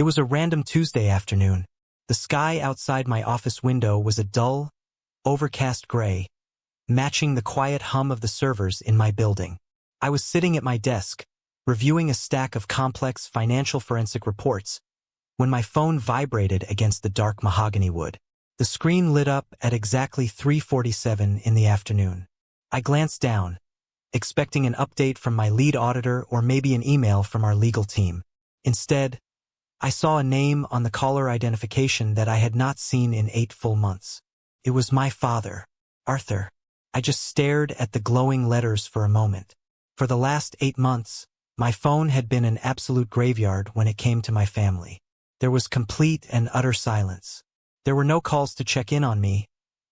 It was a random Tuesday afternoon. The sky outside my office window was a dull, overcast gray, matching the quiet hum of the servers in my building. I was sitting at my desk, reviewing a stack of complex financial forensic reports, when my phone vibrated against the dark mahogany wood. The screen lit up at exactly 3:47 in the afternoon. I glanced down, expecting an update from my lead auditor or maybe an email from our legal team. Instead, I saw a name on the caller identification that I had not seen in 8 full months. It was my father, Arthur. I just stared at the glowing letters for a moment. For the last 8 months, my phone had been an absolute graveyard when it came to my family. There was complete and utter silence. There were no calls to check in on me,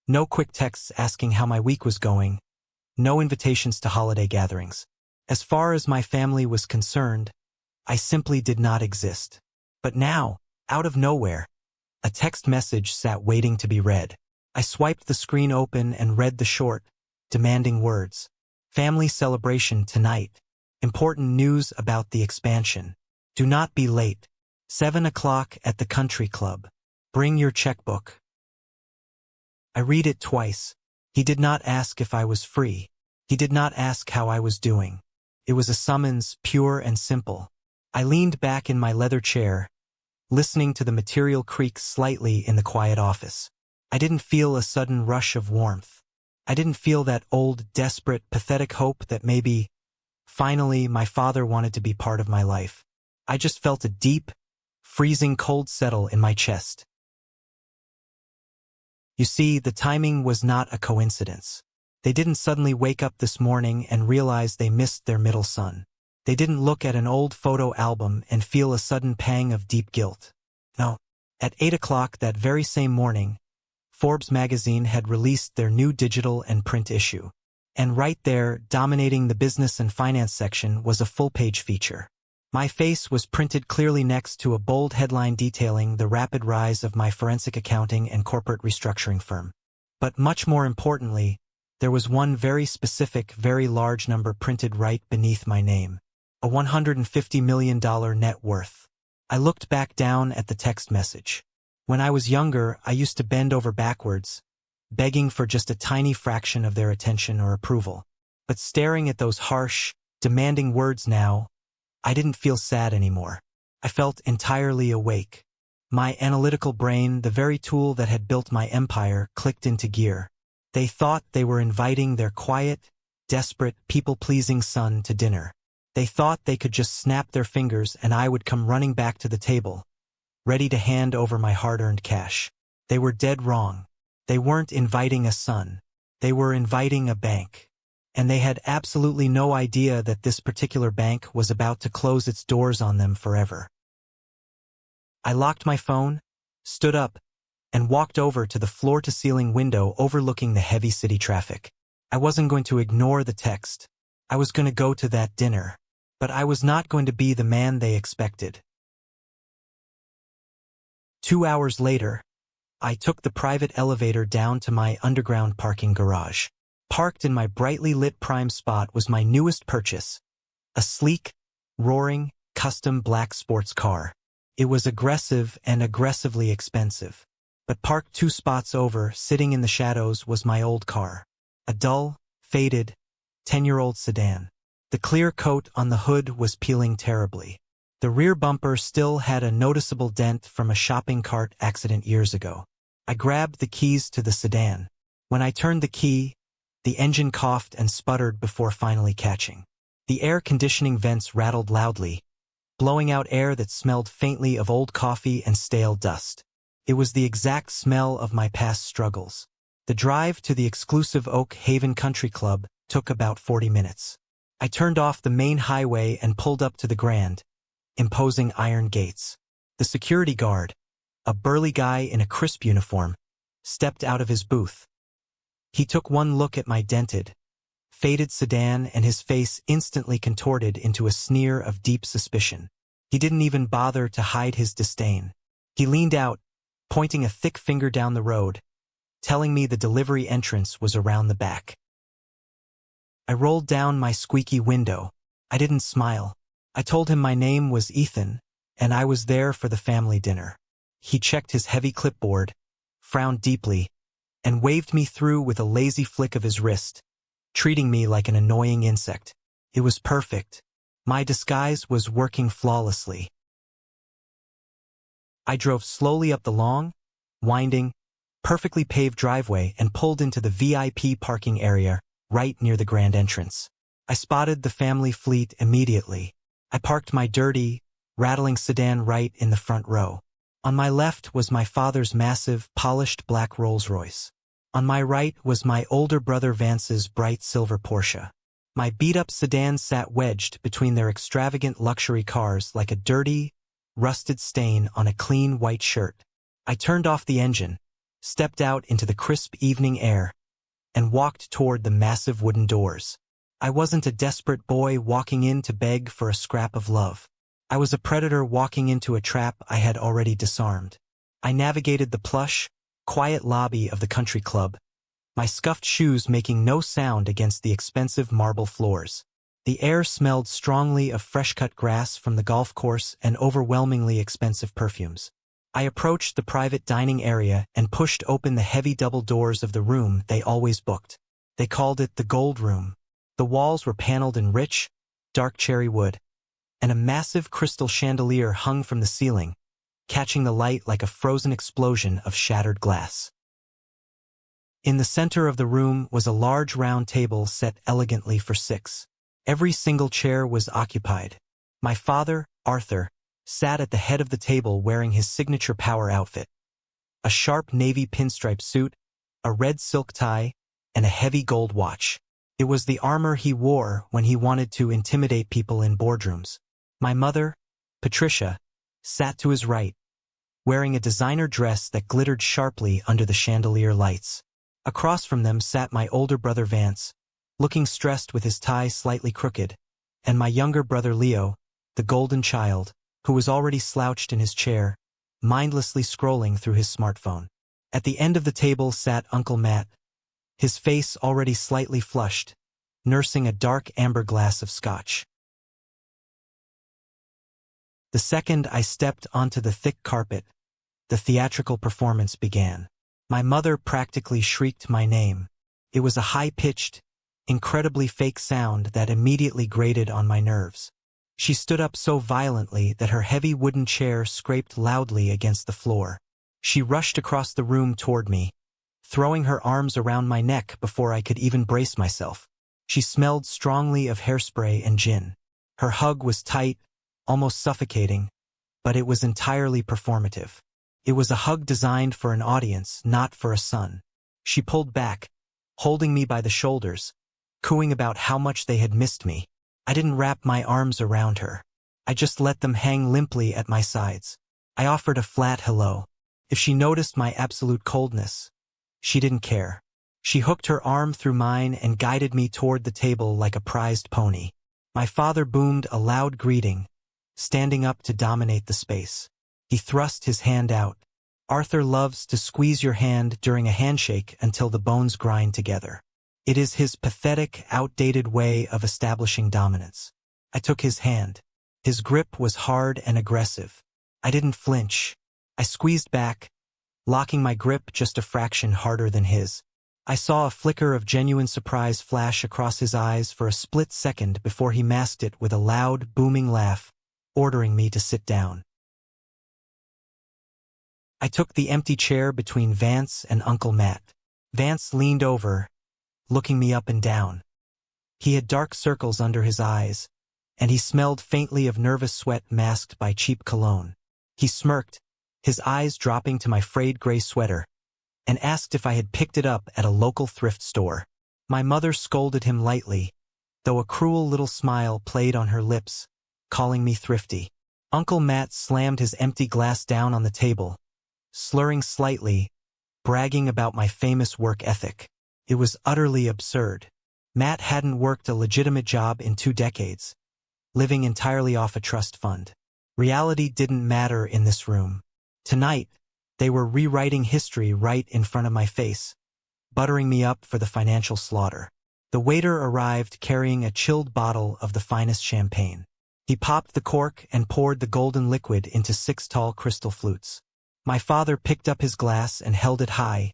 no quick texts asking how my week was going, no invitations to holiday gatherings. As far as my family was concerned, I simply did not exist. But now, out of nowhere, a text message sat waiting to be read. I swiped the screen open and read the short, demanding words. Family celebration tonight. Important news about the expansion. Do not be late. 7 o'clock at the country club. Bring your checkbook. I read it twice. He did not ask if I was free. He did not ask how I was doing. It was a summons, pure and simple. I leaned back in my leather chair, listening to the material creak slightly in the quiet office. I didn't feel a sudden rush of warmth. I didn't feel that old, desperate, pathetic hope that maybe, finally, my father wanted to be part of my life. I just felt a deep, freezing cold settle in my chest. You see, the timing was not a coincidence. They didn't suddenly wake up this morning and realize they missed their middle son. They didn't look at an old photo album and feel a sudden pang of deep guilt. No. At 8 o'clock that very same morning, Forbes magazine had released their new digital and print issue. And right there, dominating the business and finance section, was a full-page feature. My face was printed clearly next to a bold headline detailing the rapid rise of my forensic accounting and corporate restructuring firm. But much more importantly, there was one very specific, very large number printed right beneath my name. A $150 million net worth. I looked back down at the text message. When I was younger, I used to bend over backwards, begging for just a tiny fraction of their attention or approval. But staring at those harsh, demanding words now, I didn't feel sad anymore. I felt entirely awake. My analytical brain, the very tool that had built my empire, clicked into gear. They thought they were inviting their quiet, desperate, people-pleasing son to dinner. They thought they could just snap their fingers and I would come running back to the table, ready to hand over my hard-earned cash. They were dead wrong. They weren't inviting a son. They were inviting a bank. And they had absolutely no idea that this particular bank was about to close its doors on them forever. I locked my phone, stood up, and walked over to the floor-to-ceiling window overlooking the heavy city traffic. I wasn't going to ignore the text. I was going to go to that dinner. But I was not going to be the man they expected. 2 hours later, I took the private elevator down to my underground parking garage. Parked in my brightly lit prime spot was my newest purchase, a sleek, roaring, custom black sports car. It was aggressive and aggressively expensive. But parked 2 spots over, sitting in the shadows, was my old car. A dull, faded, 10-year-old sedan. The clear coat on the hood was peeling terribly. The rear bumper still had a noticeable dent from a shopping cart accident years ago. I grabbed the keys to the sedan. When I turned the key, the engine coughed and sputtered before finally catching. The air conditioning vents rattled loudly, blowing out air that smelled faintly of old coffee and stale dust. It was the exact smell of my past struggles. The drive to the exclusive Oak Haven Country Club took about 40 minutes. I turned off the main highway and pulled up to the grand, imposing iron gates. The security guard, a burly guy in a crisp uniform, stepped out of his booth. He took one look at my dented, faded sedan and his face instantly contorted into a sneer of deep suspicion. He didn't even bother to hide his disdain. He leaned out, pointing a thick finger down the road, telling me the delivery entrance was around the back. I rolled down my squeaky window. I didn't smile. I told him my name was Ethan, and I was there for the family dinner. He checked his heavy clipboard, frowned deeply, and waved me through with a lazy flick of his wrist, treating me like an annoying insect. It was perfect. My disguise was working flawlessly. I drove slowly up the long, winding, perfectly paved driveway and pulled into the VIP parking area right near the grand entrance. I spotted the family fleet immediately. I parked my dirty, rattling sedan right in the front row. On my left was my father's massive, polished black Rolls-Royce. On my right was my older brother Vance's bright silver Porsche. My beat-up sedan sat wedged between their extravagant luxury cars like a dirty, rusted stain on a clean white shirt. I turned off the engine, stepped out into the crisp evening air, and walked toward the massive wooden doors. I wasn't a desperate boy walking in to beg for a scrap of love. I was a predator walking into a trap I had already disarmed. I navigated the plush, quiet lobby of the country club, my scuffed shoes making no sound against the expensive marble floors. The air smelled strongly of fresh-cut grass from the golf course and overwhelmingly expensive perfumes. I approached the private dining area and pushed open the heavy double doors of the room they always booked. They called it the Gold Room. The walls were paneled in rich, dark cherry wood, and a massive crystal chandelier hung from the ceiling, catching the light like a frozen explosion of shattered glass. In the center of the room was a large round table set elegantly for 6. Every single chair was occupied. My father, Arthur, sat at the head of the table wearing his signature power outfit. A sharp navy pinstripe suit, a red silk tie, and a heavy gold watch. It was the armor he wore when he wanted to intimidate people in boardrooms. My mother, Patricia, sat to his right, wearing a designer dress that glittered sharply under the chandelier lights. Across from them sat my older brother Vance, looking stressed with his tie slightly crooked, and my younger brother Leo, the golden child, who was already slouched in his chair, mindlessly scrolling through his smartphone. At the end of the table sat Uncle Matt, his face already slightly flushed, nursing a dark amber glass of scotch. The second I stepped onto the thick carpet, the theatrical performance began. My mother practically shrieked my name. It was a high-pitched, incredibly fake sound that immediately grated on my nerves. She stood up so violently that her heavy wooden chair scraped loudly against the floor. She rushed across the room toward me, throwing her arms around my neck before I could even brace myself. She smelled strongly of hairspray and gin. Her hug was tight, almost suffocating, but it was entirely performative. It was a hug designed for an audience, not for a son. She pulled back, holding me by the shoulders, cooing about how much they had missed me. I didn't wrap my arms around her. I just let them hang limply at my sides. I offered a flat hello. If she noticed my absolute coldness, she didn't care. She hooked her arm through mine and guided me toward the table like a prized pony. My father boomed a loud greeting, standing up to dominate the space. He thrust his hand out. Arthur loves to squeeze your hand during a handshake until the bones grind together. It is his pathetic, outdated way of establishing dominance. I took his hand. His grip was hard and aggressive. I didn't flinch. I squeezed back, locking my grip just a fraction harder than his. I saw a flicker of genuine surprise flash across his eyes for a split second before he masked it with a loud, booming laugh, ordering me to sit down. I took the empty chair between Vance and Uncle Matt. Vance leaned over, looking me up and down. He had dark circles under his eyes, and he smelled faintly of nervous sweat masked by cheap cologne. He smirked, his eyes dropping to my frayed gray sweater, and asked if I had picked it up at a local thrift store. My mother scolded him lightly, though a cruel little smile played on her lips, calling me thrifty. Uncle Matt slammed his empty glass down on the table, slurring slightly, bragging about my famous work ethic. It was utterly absurd. Matt hadn't worked a legitimate job in 2 decades, living entirely off a trust fund. Reality didn't matter in this room. Tonight, they were rewriting history right in front of my face, buttering me up for the financial slaughter. The waiter arrived carrying a chilled bottle of the finest champagne. He popped the cork and poured the golden liquid into 6 tall crystal flutes. My father picked up his glass and held it high,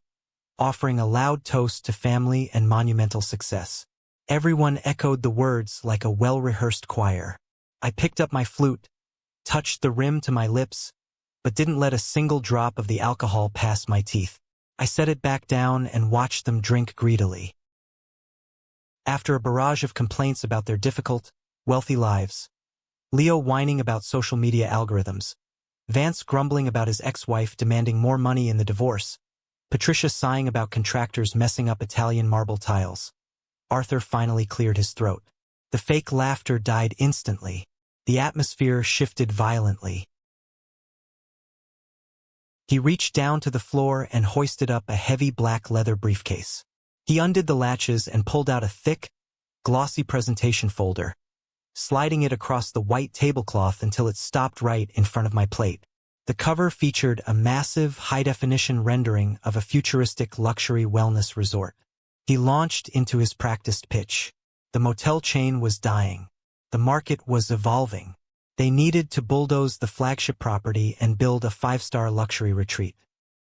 offering a loud toast to family and monumental success. Everyone echoed the words like a well-rehearsed choir. I picked up my flute, touched the rim to my lips, but didn't let a single drop of the alcohol pass my teeth. I set it back down and watched them drink greedily. After a barrage of complaints about their difficult, wealthy lives, Leo whining about social media algorithms, Vance grumbling about his ex-wife demanding more money in the divorce, Patricia sighing about contractors messing up Italian marble tiles, Arthur finally cleared his throat. The fake laughter died instantly. The atmosphere shifted violently. He reached down to the floor and hoisted up a heavy black leather briefcase. He undid the latches and pulled out a thick, glossy presentation folder, sliding it across the white tablecloth until it stopped right in front of my plate. The cover featured a massive, high-definition rendering of a futuristic luxury wellness resort. He launched into his practiced pitch. The motel chain was dying. The market was evolving. They needed to bulldoze the flagship property and build a 5-star luxury retreat.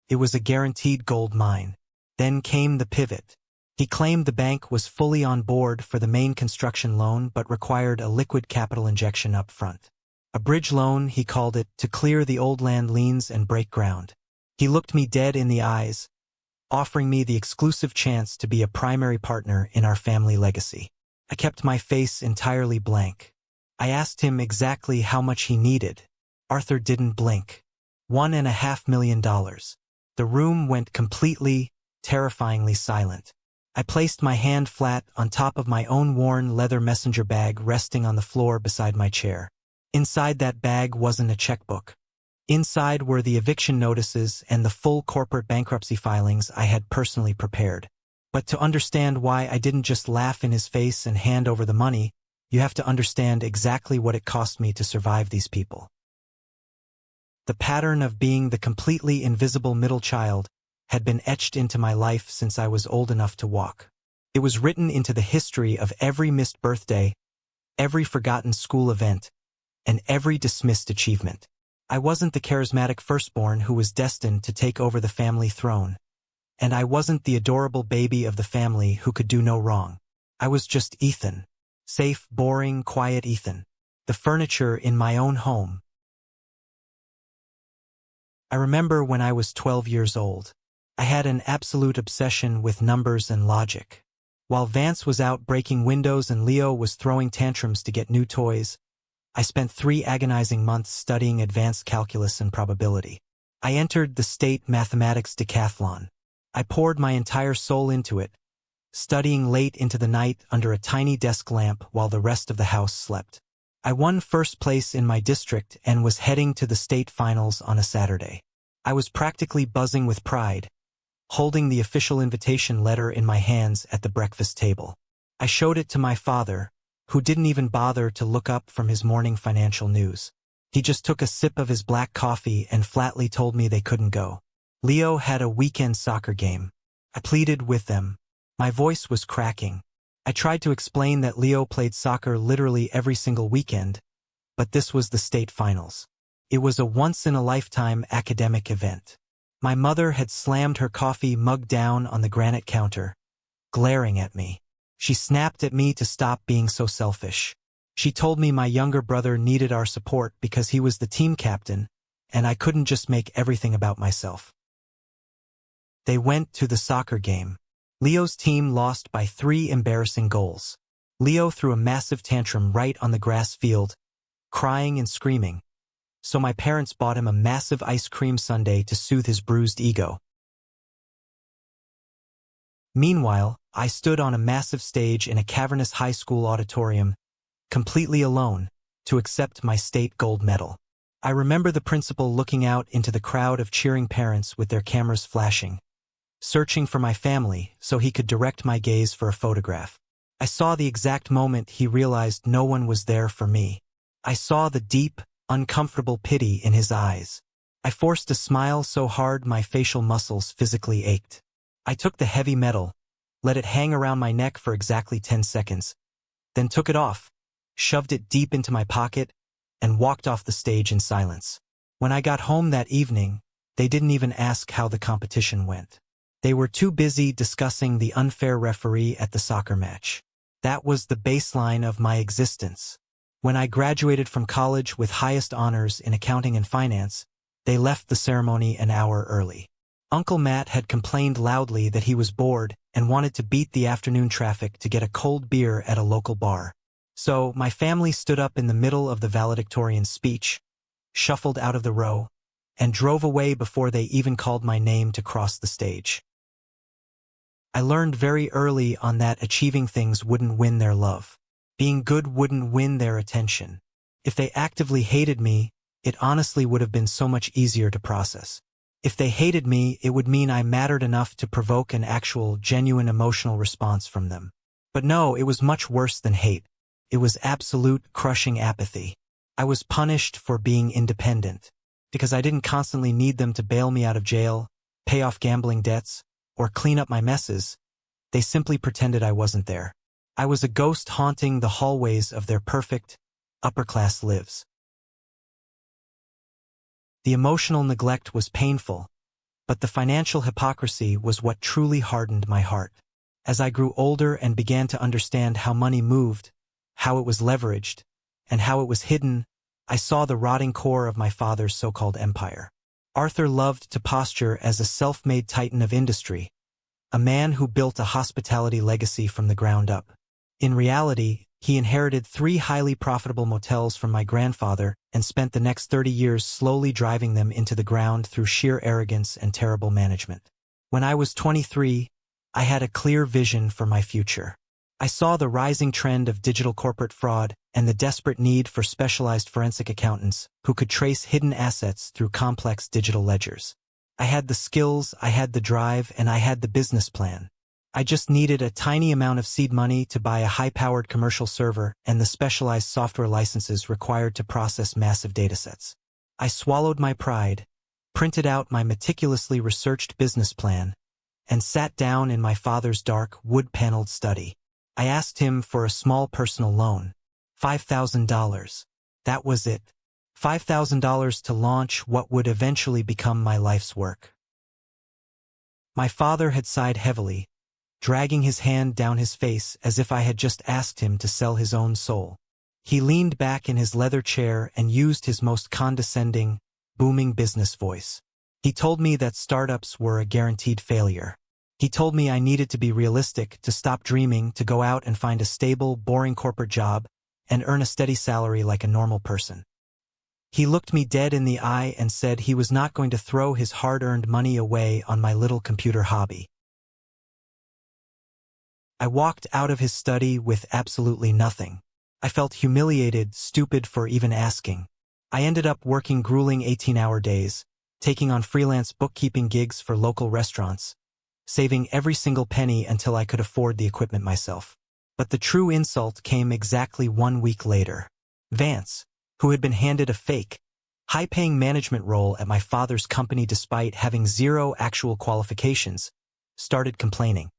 It was a guaranteed gold mine. Then came the pivot. He claimed the bank was fully on board for the main construction loan but required a liquid capital injection up front. A bridge loan, he called it, to clear the old land liens and break ground. He looked me dead in the eyes, offering me the exclusive chance to be a primary partner in our family legacy. I kept my face entirely blank. I asked him exactly how much he needed. Arthur didn't blink. $1.5 million. The room went completely, terrifyingly silent. I placed my hand flat on top of my own worn leather messenger bag resting on the floor beside my chair. Inside that bag wasn't a checkbook. Inside were the eviction notices and the full corporate bankruptcy filings I had personally prepared. But to understand why I didn't just laugh in his face and hand over the money, you have to understand exactly what it cost me to survive these people. The pattern of being the completely invisible middle child had been etched into my life since I was old enough to walk. It was written into the history of every missed birthday, every forgotten school event, and every dismissed achievement. I wasn't the charismatic firstborn who was destined to take over the family throne. And I wasn't the adorable baby of the family who could do no wrong. I was just Ethan. Safe, boring, quiet Ethan. The furniture in my own home. I remember when I was 12 years old. I had an absolute obsession with numbers and logic. While Vance was out breaking windows and Leo was throwing tantrums to get new toys, I spent 3 agonizing months studying advanced calculus and probability. I entered the state mathematics decathlon. I poured my entire soul into it, studying late into the night under a tiny desk lamp while the rest of the house slept. I won first place in my district and was heading to the state finals on a Saturday. I was practically buzzing with pride, holding the official invitation letter in my hands at the breakfast table. I showed it to my father, who didn't even bother to look up from his morning financial news. He just took a sip of his black coffee and flatly told me they couldn't go. Leo had a weekend soccer game. I pleaded with them. My voice was cracking. I tried to explain that Leo played soccer literally every single weekend, but this was the state finals. It was a once-in-a-lifetime academic event. My mother had slammed her coffee mug down on the granite counter, glaring at me. She snapped at me to stop being so selfish. She told me my younger brother needed our support because he was the team captain, and I couldn't just make everything about myself. They went to the soccer game. Leo's team lost by 3 embarrassing goals. Leo threw a massive tantrum right on the grass field, crying and screaming. So my parents bought him a massive ice cream sundae to soothe his bruised ego. Meanwhile, I stood on a massive stage in a cavernous high school auditorium, completely alone, to accept my state gold medal. I remember the principal looking out into the crowd of cheering parents with their cameras flashing, searching for my family so he could direct my gaze for a photograph. I saw the exact moment he realized no one was there for me. I saw the deep, uncomfortable pity in his eyes. I forced a smile so hard my facial muscles physically ached. I took the heavy medal, let it hang around my neck for exactly 10 seconds, then took it off, shoved it deep into my pocket, and walked off the stage in silence. When I got home that evening, they didn't even ask how the competition went. They were too busy discussing the unfair referee at the soccer match. That was the baseline of my existence. When I graduated from college with highest honors in accounting and finance, they left the ceremony an hour early. Uncle Matt had complained loudly that he was bored and wanted to beat the afternoon traffic to get a cold beer at a local bar. So my family stood up in the middle of the valedictorian speech, shuffled out of the row, and drove away before they even called my name to cross the stage. I learned very early on that achieving things wouldn't win their love. Being good wouldn't win their attention. If they actively hated me, it honestly would have been so much easier to process. If they hated me, it would mean I mattered enough to provoke an actual, genuine emotional response from them. But no, it was much worse than hate. It was absolute, crushing apathy. I was punished for being independent, because I didn't constantly need them to bail me out of jail, pay off gambling debts, or clean up my messes. They simply pretended I wasn't there. I was a ghost haunting the hallways of their perfect, upper-class lives. The emotional neglect was painful, but the financial hypocrisy was what truly hardened my heart. As I grew older and began to understand how money moved, how it was leveraged, and how it was hidden, I saw the rotting core of my father's so-called empire. Arthur loved to posture as a self-made titan of industry, a man who built a hospitality legacy from the ground up. In reality, he inherited 3 highly profitable motels from my grandfather and spent the next 30 years slowly driving them into the ground through sheer arrogance and terrible management. When I was 23, I had a clear vision for my future. I saw the rising trend of digital corporate fraud and the desperate need for specialized forensic accountants who could trace hidden assets through complex digital ledgers. I had the skills, I had the drive, and I had the business plan. I just needed a tiny amount of seed money to buy a high-powered commercial server and the specialized software licenses required to process massive datasets. I swallowed my pride, printed out my meticulously researched business plan, and sat down in my father's dark, wood-paneled study. I asked him for a small personal loan. $5,000. That was it. $5,000 to launch what would eventually become my life's work. My father had sighed heavily, dragging his hand down his face as if I had just asked him to sell his own soul. He leaned back in his leather chair and used his most condescending, booming business voice. He told me that startups were a guaranteed failure. He told me I needed to be realistic, to stop dreaming, to go out and find a stable, boring corporate job and earn a steady salary like a normal person. He looked me dead in the eye and said he was not going to throw his hard-earned money away on my little computer hobby. I walked out of his study with absolutely nothing. I felt humiliated, stupid for even asking. I ended up working grueling 18-hour days, taking on freelance bookkeeping gigs for local restaurants, saving every single penny until I could afford the equipment myself. But the true insult came exactly 1 week later. Vance, who had been handed a fake, high-paying management role at my father's company despite having 0 actual qualifications, started complaining.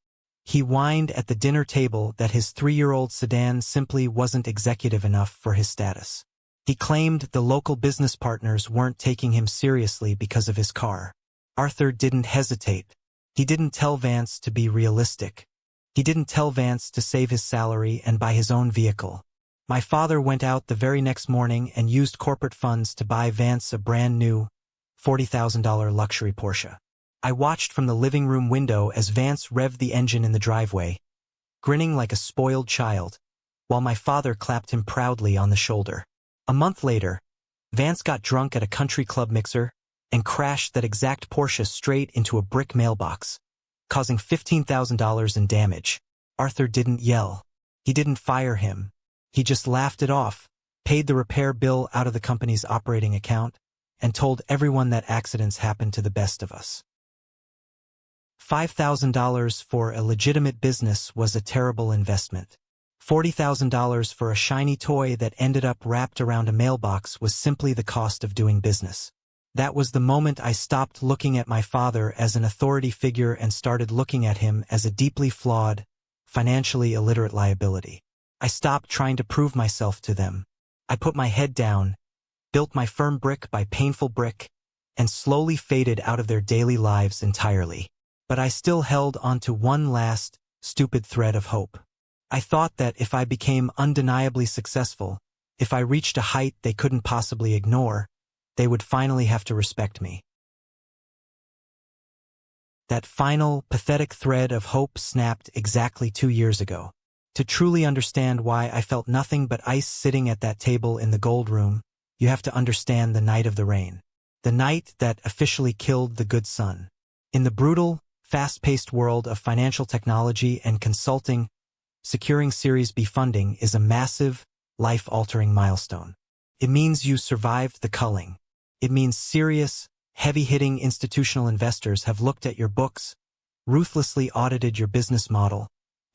He whined at the dinner table that his 3-year-old sedan simply wasn't executive enough for his status. He claimed the local business partners weren't taking him seriously because of his car. Arthur didn't hesitate. He didn't tell Vance to be realistic. He didn't tell Vance to save his salary and buy his own vehicle. My father went out the very next morning and used corporate funds to buy Vance a brand new $40,000 luxury Porsche. I watched from the living room window as Vance revved the engine in the driveway, grinning like a spoiled child, while my father clapped him proudly on the shoulder. A month later, Vance got drunk at a country club mixer and crashed that exact Porsche straight into a brick mailbox, causing $15,000 in damage. Arthur didn't yell. He didn't fire him. He just laughed it off, paid the repair bill out of the company's operating account, and told everyone that accidents happen to the best of us. $5,000 for a legitimate business was a terrible investment. $40,000 for a shiny toy that ended up wrapped around a mailbox was simply the cost of doing business. That was the moment I stopped looking at my father as an authority figure and started looking at him as a deeply flawed, financially illiterate liability. I stopped trying to prove myself to them. I put my head down built my firm brick by painful brick, and slowly faded out of their daily lives entirely. But I still held onto one last, stupid thread of hope. I thought that if I became undeniably successful, if I reached a height they couldn't possibly ignore, they would finally have to respect me. That final, pathetic thread of hope snapped exactly 2 years ago. To truly understand why I felt nothing but ice sitting at that table in the gold room, you have to understand the night of the rain. The night that officially killed the good sun. In the brutal, fast-paced world of financial technology and consulting, securing Series B funding is a massive, life-altering milestone. It means you survived the culling. It means serious, heavy-hitting institutional investors have looked at your books, ruthlessly audited your business model,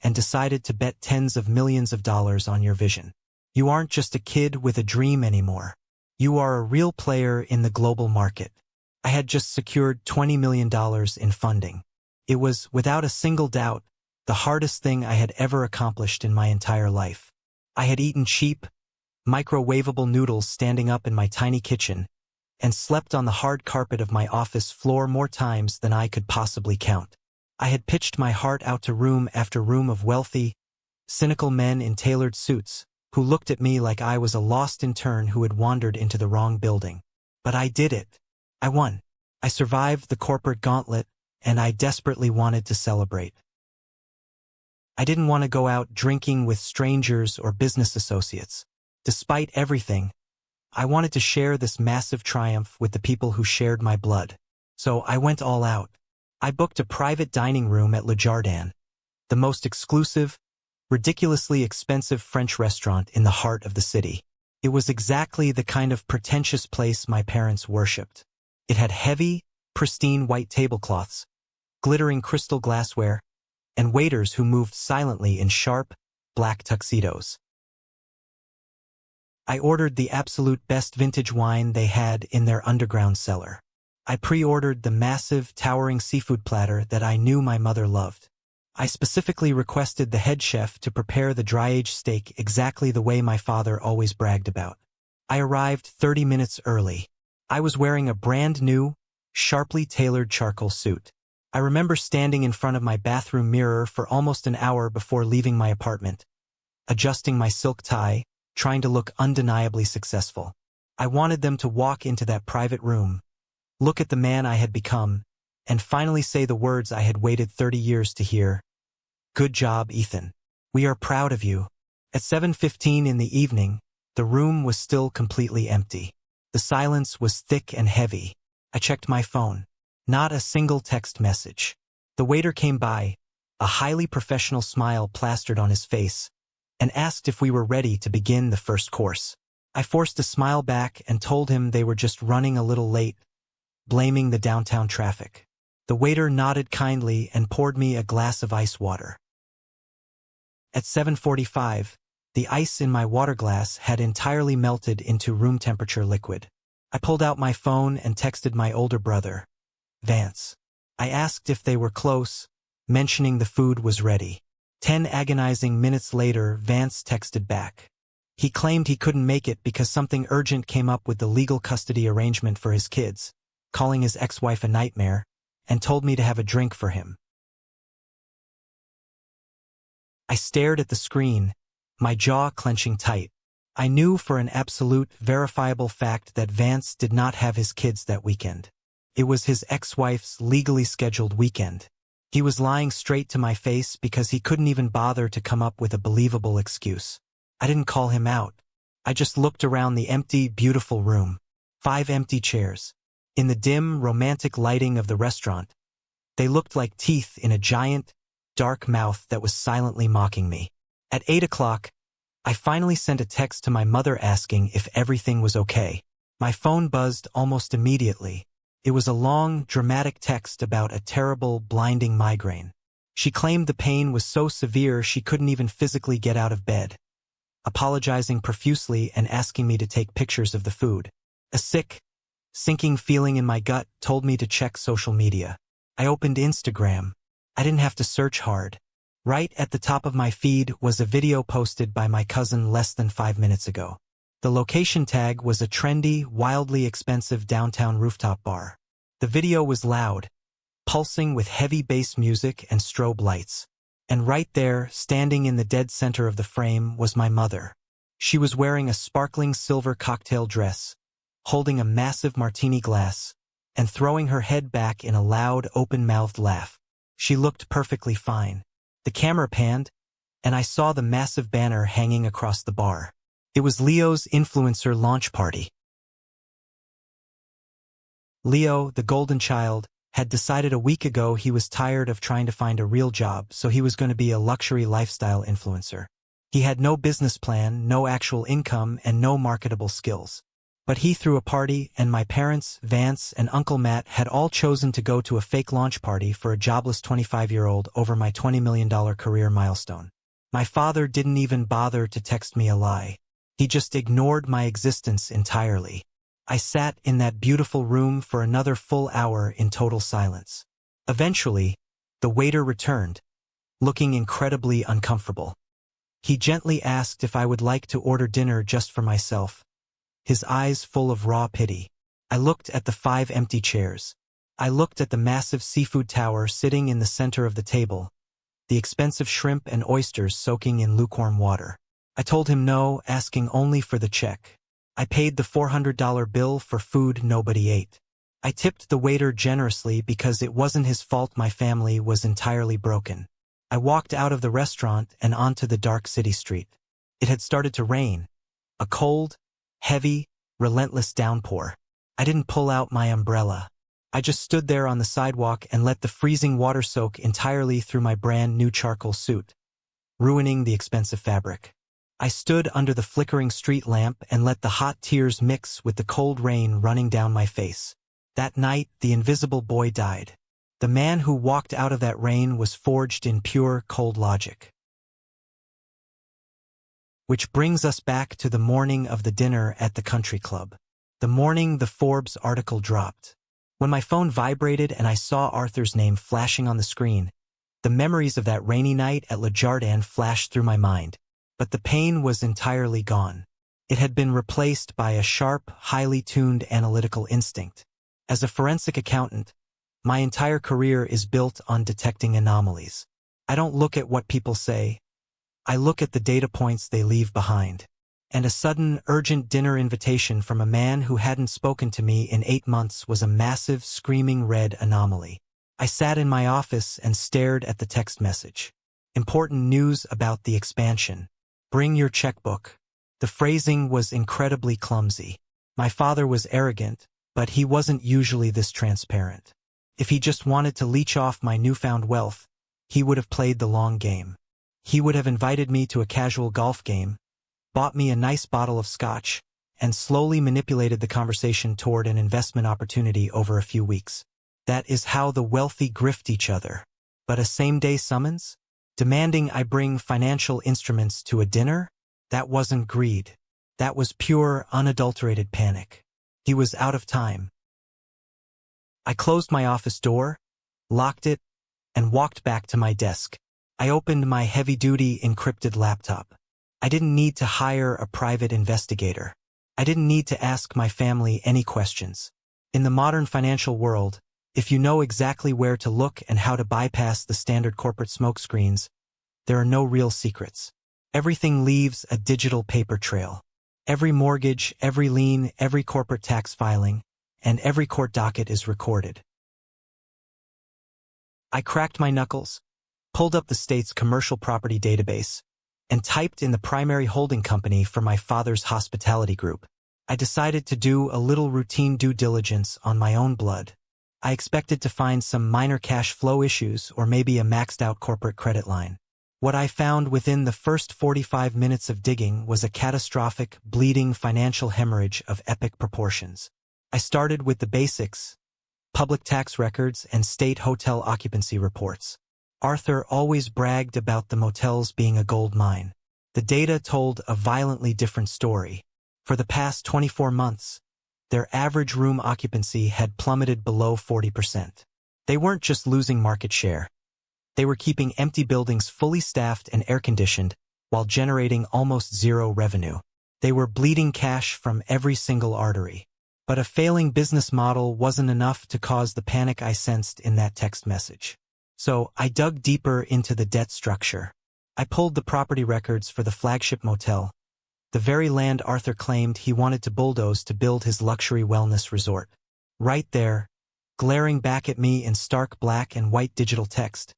and decided to bet tens of millions of dollars on your vision. You aren't just a kid with a dream anymore. You are a real player in the global market. I had just secured $20 million in funding. It was, without a single doubt, the hardest thing I had ever accomplished in my entire life. I had eaten cheap, microwavable noodles standing up in my tiny kitchen, and slept on the hard carpet of my office floor more times than I could possibly count. I had pitched my heart out to room after room of wealthy, cynical men in tailored suits, who looked at me like I was a lost intern who had wandered into the wrong building. But I did it. I won. I survived the corporate gauntlet, and I desperately wanted to celebrate. I didn't want to go out drinking with strangers or business associates. Despite everything, I wanted to share this massive triumph with the people who shared my blood. So I went all out. I booked a private dining room at Le Jardin, the most exclusive, ridiculously expensive French restaurant in the heart of the city. It was exactly the kind of pretentious place my parents worshipped. It had heavy, pristine white tablecloths, glittering crystal glassware, and waiters who moved silently in sharp, black tuxedos. I ordered the absolute best vintage wine they had in their underground cellar. I pre-ordered the massive, towering seafood platter that I knew my mother loved. I specifically requested the head chef to prepare the dry-aged steak exactly the way my father always bragged about. I arrived 30 minutes early. I was wearing a brand-new, sharply tailored charcoal suit. I remember standing in front of my bathroom mirror for almost an hour before leaving my apartment, adjusting my silk tie, trying to look undeniably successful. I wanted them to walk into that private room, look at the man I had become, and finally say the words I had waited 30 years to hear. Good job, Ethan. We are proud of you. At 7:15 in the evening, the room was still completely empty. The silence was thick and heavy. I checked my phone. Not a single text message. The waiter came by, a highly professional smile plastered on his face, and asked if we were ready to begin the first course. I forced a smile back and told him they were just running a little late, blaming the downtown traffic. The waiter nodded kindly and poured me a glass of ice water. At 7:45, the ice in my water glass had entirely melted into room temperature liquid. I pulled out my phone and texted my older brother, Vance. I asked if they were close, mentioning the food was ready. 10 agonizing minutes later, Vance texted back. He claimed he couldn't make it because something urgent came up with the legal custody arrangement for his kids, calling his ex-wife a nightmare, and told me to have a drink for him. I stared at the screen, my jaw clenching tight. I knew for an absolute, verifiable fact that Vance did not have his kids that weekend. It was his ex-wife's legally scheduled weekend. He was lying straight to my face because he couldn't even bother to come up with a believable excuse. I didn't call him out. I just looked around the empty, beautiful room. 5 empty chairs. In the dim, romantic lighting of the restaurant, they looked like teeth in a giant, dark mouth that was silently mocking me. At 8 o'clock, I finally sent a text to my mother asking if everything was okay. My phone buzzed almost immediately. It was a long, dramatic text about a terrible, blinding migraine. She claimed the pain was so severe she couldn't even physically get out of bed, apologizing profusely and asking me to take pictures of the food. A sick, sinking feeling in my gut told me to check social media. I opened Instagram. I didn't have to search hard. Right at the top of my feed was a video posted by my cousin less than 5 minutes ago. The location tag was a trendy, wildly expensive downtown rooftop bar. The video was loud, pulsing with heavy bass music and strobe lights. And right there, standing in the dead center of the frame, was my mother. She was wearing a sparkling silver cocktail dress, holding a massive martini glass, and throwing her head back in a loud, open-mouthed laugh. She looked perfectly fine. The camera panned, and I saw the massive banner hanging across the bar. It was Leo's influencer launch party. Leo, the golden child, had decided a week ago he was tired of trying to find a real job, so he was going to be a luxury lifestyle influencer. He had no business plan, no actual income, and no marketable skills. But he threw a party, and my parents, Vance, and Uncle Matt had all chosen to go to a fake launch party for a jobless 25-year-old over my $20 million career milestone. My father didn't even bother to text me a lie. He just ignored my existence entirely. I sat in that beautiful room for another full hour in total silence. Eventually, the waiter returned, looking incredibly uncomfortable. He gently asked if I would like to order dinner just for myself, his eyes full of raw pity. I looked at the 5 empty chairs. I looked at the massive seafood tower sitting in the center of the table, the expensive shrimp and oysters soaking in lukewarm water. I told him no, asking only for the check. I paid the $400 bill for food nobody ate. I tipped the waiter generously because it wasn't his fault my family was entirely broken. I walked out of the restaurant and onto the dark city street. It had started to rain, a cold, heavy, relentless downpour. I didn't pull out my umbrella. I just stood there on the sidewalk and let the freezing water soak entirely through my brand new charcoal suit, ruining the expensive fabric. I stood under the flickering street lamp and let the hot tears mix with the cold rain running down my face. That night, the invisible boy died. The man who walked out of that rain was forged in pure, cold logic. Which brings us back to the morning of the dinner at the country club. The morning the Forbes article dropped. When my phone vibrated and I saw Arthur's name flashing on the screen, the memories of that rainy night at Le Jardin flashed through my mind. But the pain was entirely gone. It had been replaced by a sharp, highly tuned analytical instinct. As a forensic accountant, my entire career is built on detecting anomalies. I don't look at what people say. I look at the data points they leave behind. And a sudden, urgent dinner invitation from a man who hadn't spoken to me in 8 months was a massive, screaming red anomaly. I sat in my office and stared at the text message. Important news about the expansion. Bring your checkbook. The phrasing was incredibly clumsy. My father was arrogant, but he wasn't usually this transparent. If he just wanted to leech off my newfound wealth, he would have played the long game. He would have invited me to a casual golf game, bought me a nice bottle of scotch, and slowly manipulated the conversation toward an investment opportunity over a few weeks. That is how the wealthy grift each other. But a same-day summons? Demanding I bring financial instruments to a dinner? That wasn't greed. That was pure, unadulterated panic. He was out of time. I closed my office door, locked it, and walked back to my desk. I opened my heavy-duty encrypted laptop. I didn't need to hire a private investigator. I didn't need to ask my family any questions. In the modern financial world, if you know exactly where to look and how to bypass the standard corporate smokescreens, there are no real secrets. Everything leaves a digital paper trail. Every mortgage, every lien, every corporate tax filing, and every court docket is recorded. I cracked my knuckles, pulled up the state's commercial property database, and typed in the primary holding company for my father's hospitality group. I decided to do a little routine due diligence on my own blood. I expected to find some minor cash flow issues or maybe a maxed-out corporate credit line. What I found within the first 45 minutes of digging was a catastrophic, bleeding financial hemorrhage of epic proportions. I started with the basics: public tax records and state hotel occupancy reports. Arthur always bragged about the motels being a gold mine. The data told a violently different story. For the past 24 months, their average room occupancy had plummeted below 40%. They weren't just losing market share. They were keeping empty buildings fully staffed and air-conditioned while generating almost zero revenue. They were bleeding cash from every single artery. But a failing business model wasn't enough to cause the panic I sensed in that text message. So I dug deeper into the debt structure. I pulled the property records for the flagship motel, the very land Arthur claimed he wanted to bulldoze to build his luxury wellness resort. Right there, glaring back at me in stark black and white digital text,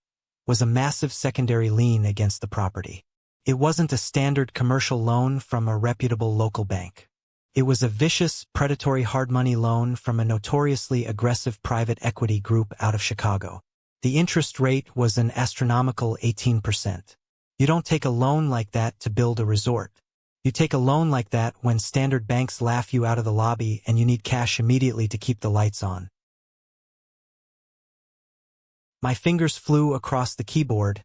was a massive secondary lien against the property. It wasn't a standard commercial loan from a reputable local bank. It was a vicious, predatory hard money loan from a notoriously aggressive private equity group out of Chicago. The interest rate was an astronomical 18%. You don't take a loan like that to build a resort. You take a loan like that when standard banks laugh you out of the lobby and you need cash immediately to keep the lights on. My fingers flew across the keyboard,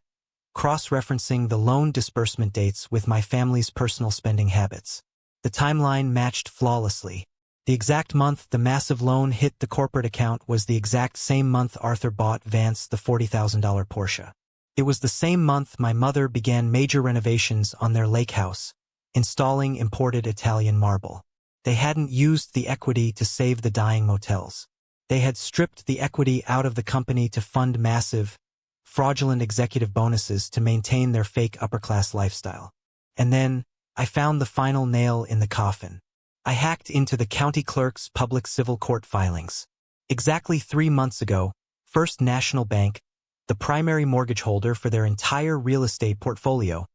cross-referencing the loan disbursement dates with my family's personal spending habits. The timeline matched flawlessly. The exact month the massive loan hit the corporate account was the exact same month Arthur bought Vance the $40,000 Porsche. It was the same month my mother began major renovations on their lake house, installing imported Italian marble. They hadn't used the equity to save the dying motels. They had stripped the equity out of the company to fund massive, fraudulent executive bonuses to maintain their fake upper-class lifestyle. And then, I found the final nail in the coffin. I hacked into the county clerk's public civil court filings. Exactly 3 months ago, First National Bank, the primary mortgage holder for their entire real estate portfolio,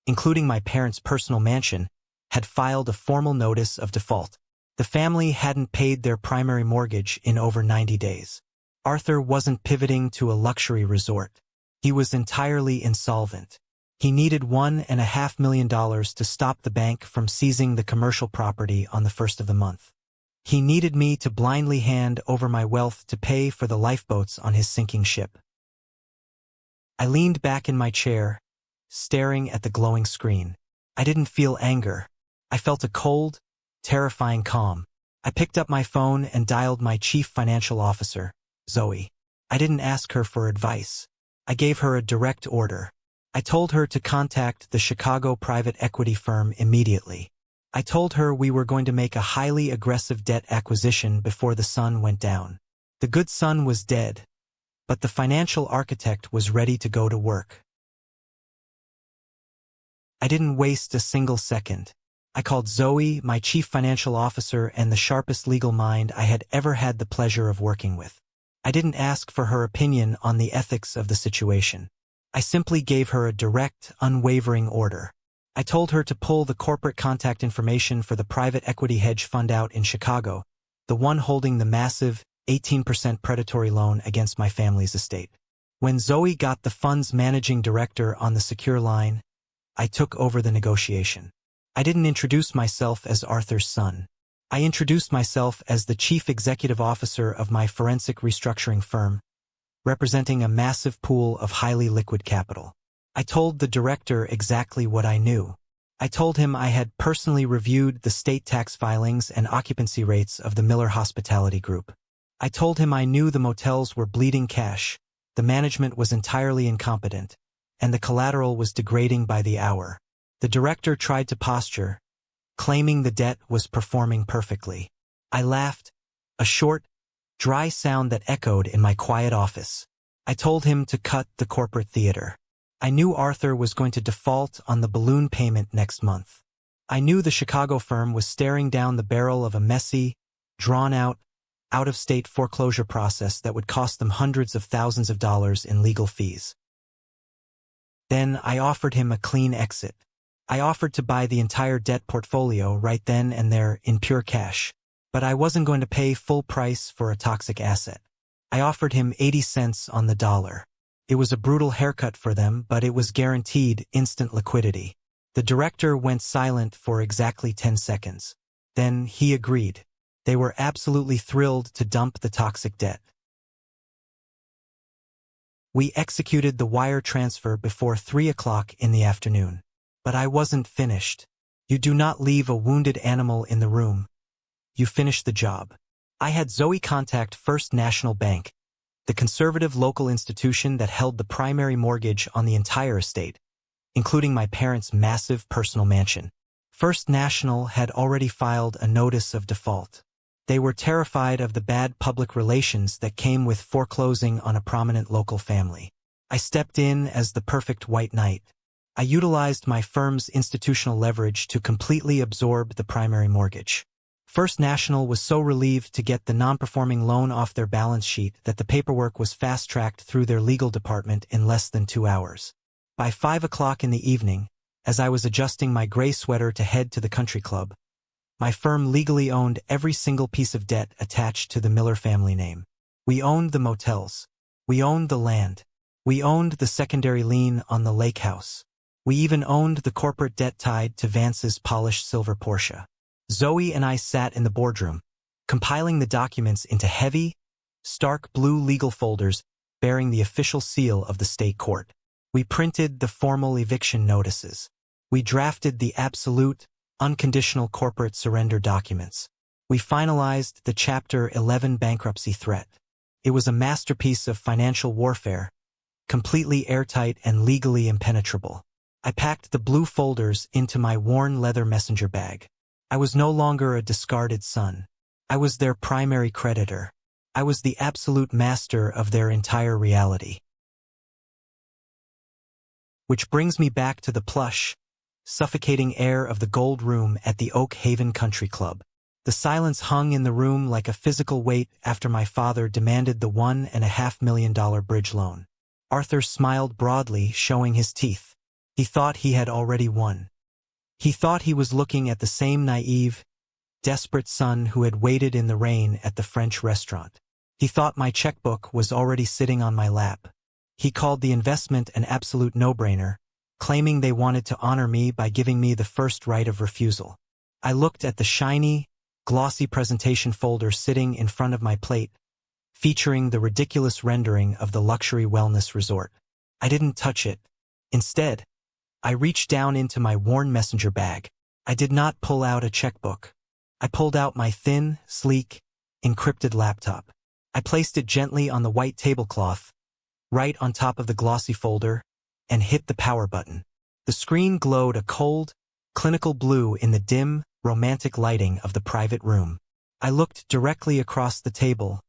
including my parents' personal mansion, had filed a formal notice of default. The family hadn't paid their primary mortgage in over 90 days. Arthur wasn't pivoting to a luxury resort. He was entirely insolvent. He needed $1.5 million to stop the bank from seizing the commercial property on the first of the month. He needed me to blindly hand over my wealth to pay for the lifeboats on his sinking ship. I leaned back in my chair, staring at the glowing screen. I didn't feel anger. I felt a cold, terrifying calm. I picked up my phone and dialed my chief financial officer, Zoe. I didn't ask her for advice. I gave her a direct order. I told her to contact the Chicago private equity firm immediately. I told her we were going to make a highly aggressive debt acquisition before the sun went down. The good sun was dead, but the financial architect was ready to go to work. I didn't waste a single second. I called Zoe, my chief financial officer and the sharpest legal mind I had ever had the pleasure of working with. I didn't ask for her opinion on the ethics of the situation. I simply gave her a direct, unwavering order. I told her to pull the corporate contact information for the private equity hedge fund out in Chicago, the one holding the massive, 18% predatory loan against my family's estate. When Zoe got the fund's managing director on the secure line, I took over the negotiation. I didn't introduce myself as Arthur's son. I introduced myself as the chief executive officer of my forensic restructuring firm, representing a massive pool of highly liquid capital. I told the director exactly what I knew. I told him I had personally reviewed the state tax filings and occupancy rates of the Miller Hospitality Group. I told him I knew the motels were bleeding cash, the management was entirely incompetent, and the collateral was degrading by the hour. The director tried to posture, claiming the debt was performing perfectly. I laughed, a short, dry sound that echoed in my quiet office. I told him to cut the corporate theater. I knew Arthur was going to default on the balloon payment next month. I knew the Chicago firm was staring down the barrel of a messy, drawn-out, out-of-state foreclosure process that would cost them hundreds of thousands of dollars in legal fees. Then I offered him a clean exit. I offered to buy the entire debt portfolio right then and there in pure cash. But I wasn't going to pay full price for a toxic asset. I offered him 80 cents on the dollar. It was a brutal haircut for them, but it was guaranteed instant liquidity. The director went silent for exactly 10 seconds. Then he agreed. They were absolutely thrilled to dump the toxic debt. We executed the wire transfer before 3 o'clock in the afternoon. But I wasn't finished. You do not leave a wounded animal in the room. You finish the job. I had Zoe contact First National Bank, the conservative local institution that held the primary mortgage on the entire estate, including my parents' massive personal mansion. First National had already filed a notice of default. They were terrified of the bad public relations that came with foreclosing on a prominent local family. I stepped in as the perfect white knight. I utilized my firm's institutional leverage to completely absorb the primary mortgage. First National was so relieved to get the non-performing loan off their balance sheet that the paperwork was fast-tracked through their legal department in less than 2 hours. By 5 o'clock in the evening, as I was adjusting my gray sweater to head to the country club, my firm legally owned every single piece of debt attached to the Miller family name. We owned the motels. We owned the land. We owned the secondary lien on the lake house. We even owned the corporate debt tied to Vance's polished silver Porsche. Zoe and I sat in the boardroom, compiling the documents into heavy, stark blue legal folders bearing the official seal of the state court. We printed the formal eviction notices. We drafted the absolute, unconditional corporate surrender documents. We finalized the Chapter 11 bankruptcy threat. It was a masterpiece of financial warfare, completely airtight and legally impenetrable. I packed the blue folders into my worn leather messenger bag. I was no longer a discarded son. I was their primary creditor. I was the absolute master of their entire reality. Which brings me back to the plush, suffocating air of the gold room at the Oak Haven Country Club. The silence hung in the room like a physical weight after my father demanded the $1.5 million bridge loan. Arthur smiled broadly, showing his teeth. He thought he had already won. He thought he was looking at the same naive, desperate son who had waited in the rain at the French restaurant. He thought my checkbook was already sitting on my lap. He called the investment an absolute no-brainer, claiming they wanted to honor me by giving me the first right of refusal. I looked at the shiny, glossy presentation folder sitting in front of my plate, featuring the ridiculous rendering of the luxury wellness resort. I didn't touch it. Instead, I reached down into my worn messenger bag. I did not pull out a checkbook. I pulled out my thin, sleek, encrypted laptop. I placed it gently on the white tablecloth, right on top of the glossy folder, and hit the power button. The screen glowed a cold, clinical blue in the dim, romantic lighting of the private room. I looked directly across the table,